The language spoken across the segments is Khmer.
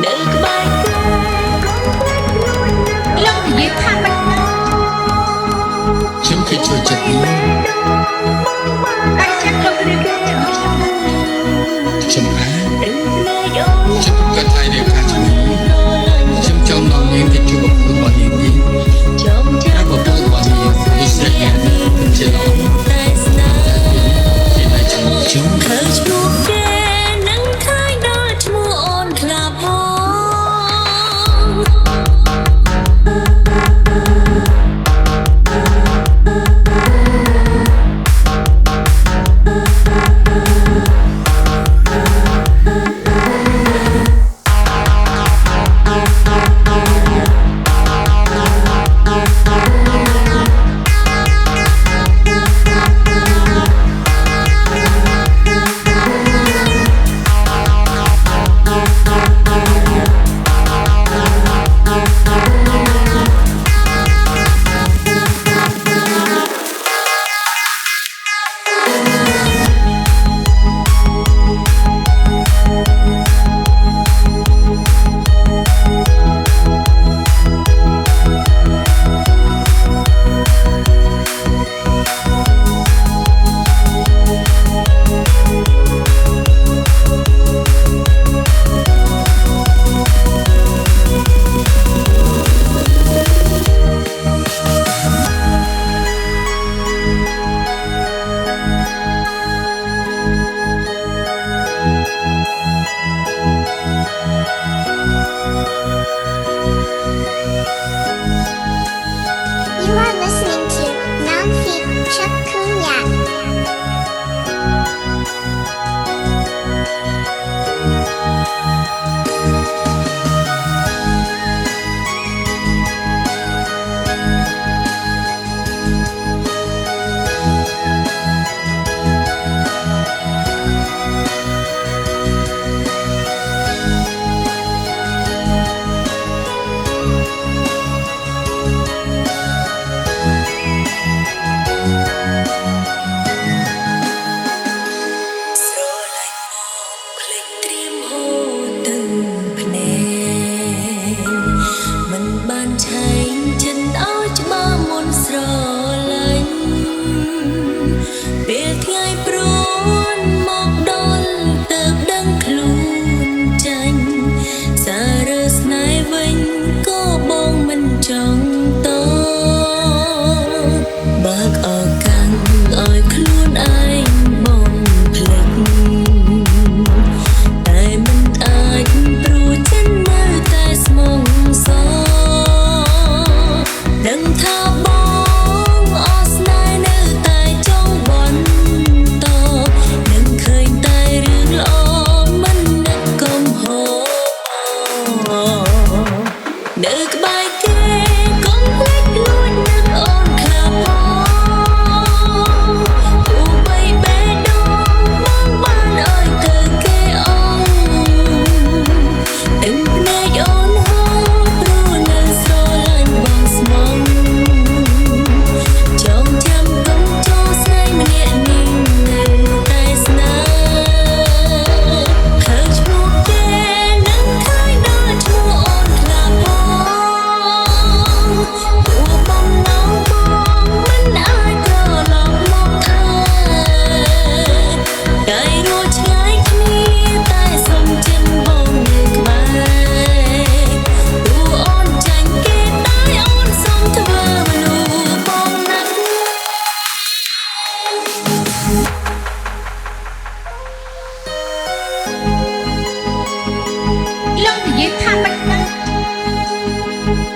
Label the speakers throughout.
Speaker 1: នៅក្បែរគេលោកនិយាយថាមិន
Speaker 2: ខ្ញុំគេជួយចិត្តនេះ
Speaker 1: តែចិត្តលោករៀប
Speaker 2: ខ្ញុំខ្ញុំក៏ថ្លៃរៀបការជំនាញខ្ញុំចង់នាំនាងទៅជួបប្រពន្ធរបស់នាងនេះតែប្រពន្ធរបស់នាងនេះស្រេចយ៉ាងនេះជាល្អតែស្នាជាតែខ្ញុំ
Speaker 1: ឃើញឈ្មោះគេនឹងឃើញដល់ឈ្មោះអូនខ្លាផង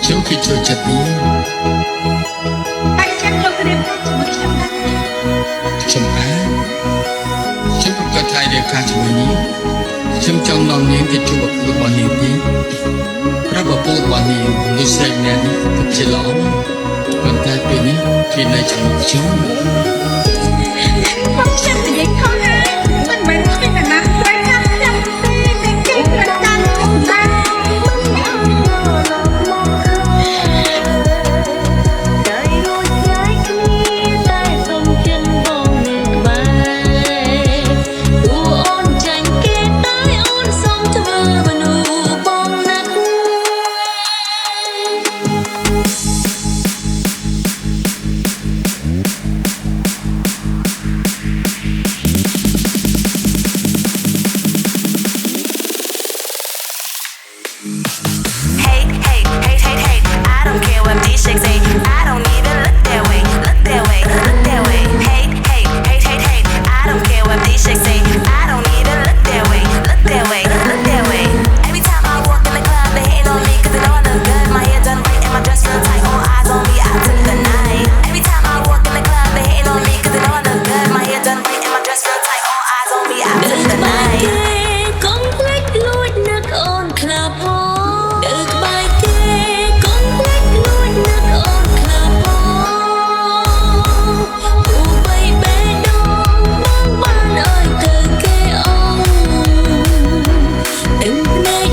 Speaker 2: ខ្ញុំគេជួយចិត្តនេះ
Speaker 1: តែចិត្តលោករៀបជាមួយខ្ញុំដែរ
Speaker 2: ខ្ញុំក៏ថ្លៃរៀបការជំនាញខ្ញុំចង់នាំនាងទៅជួបប្រពន្ធរបស់នាងនេះតែប្រពន្ធរបស់នាងនេះស្រេចយ៉ាងនេះជាល្អប៉ុន្តែពេលនេះគេនៅជាមួយខ្ញុំ
Speaker 1: ខ្ញុំនិយាយខុសហើយមិនមែនខ្ញុំតែណាត្រូវការខ្ញុំទេតែគេប្រកាន់ខ្ញុំដែរ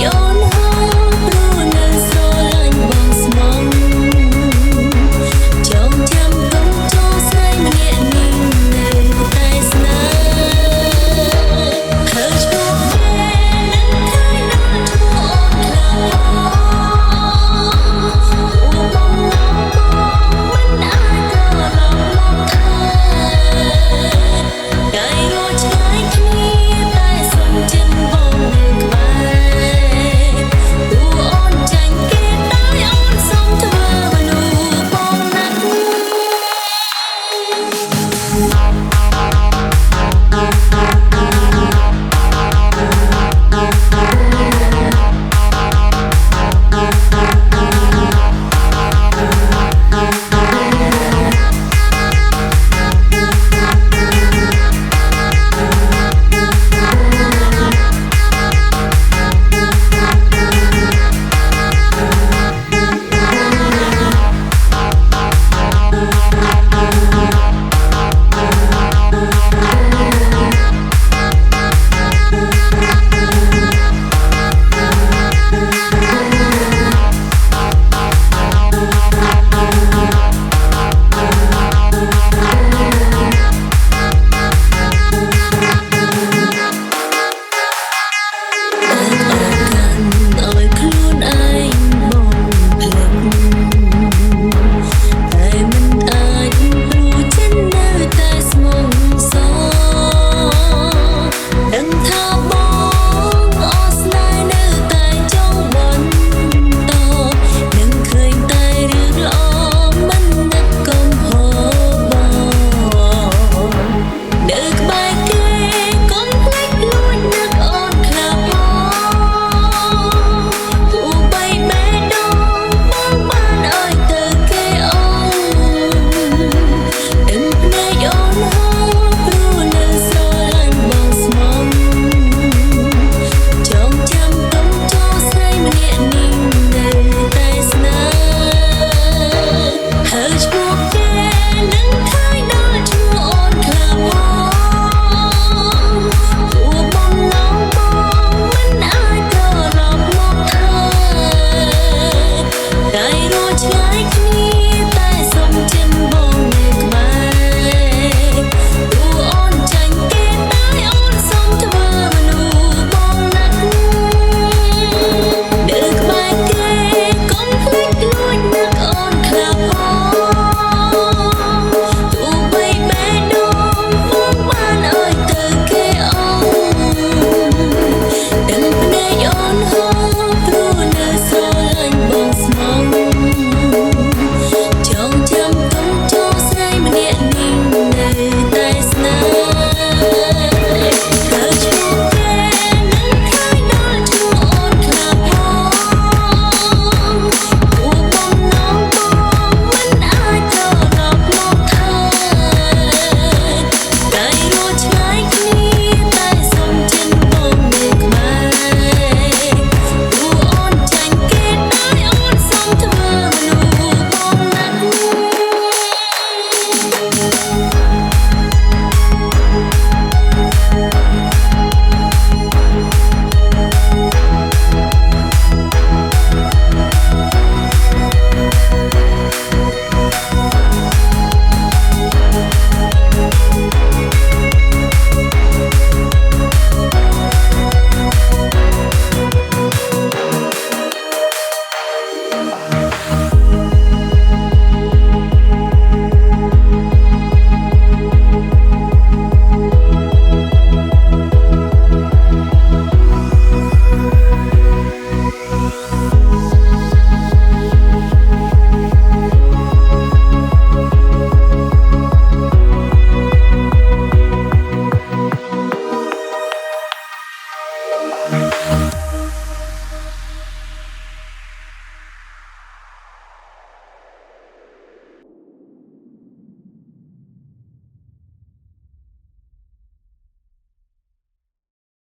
Speaker 3: 有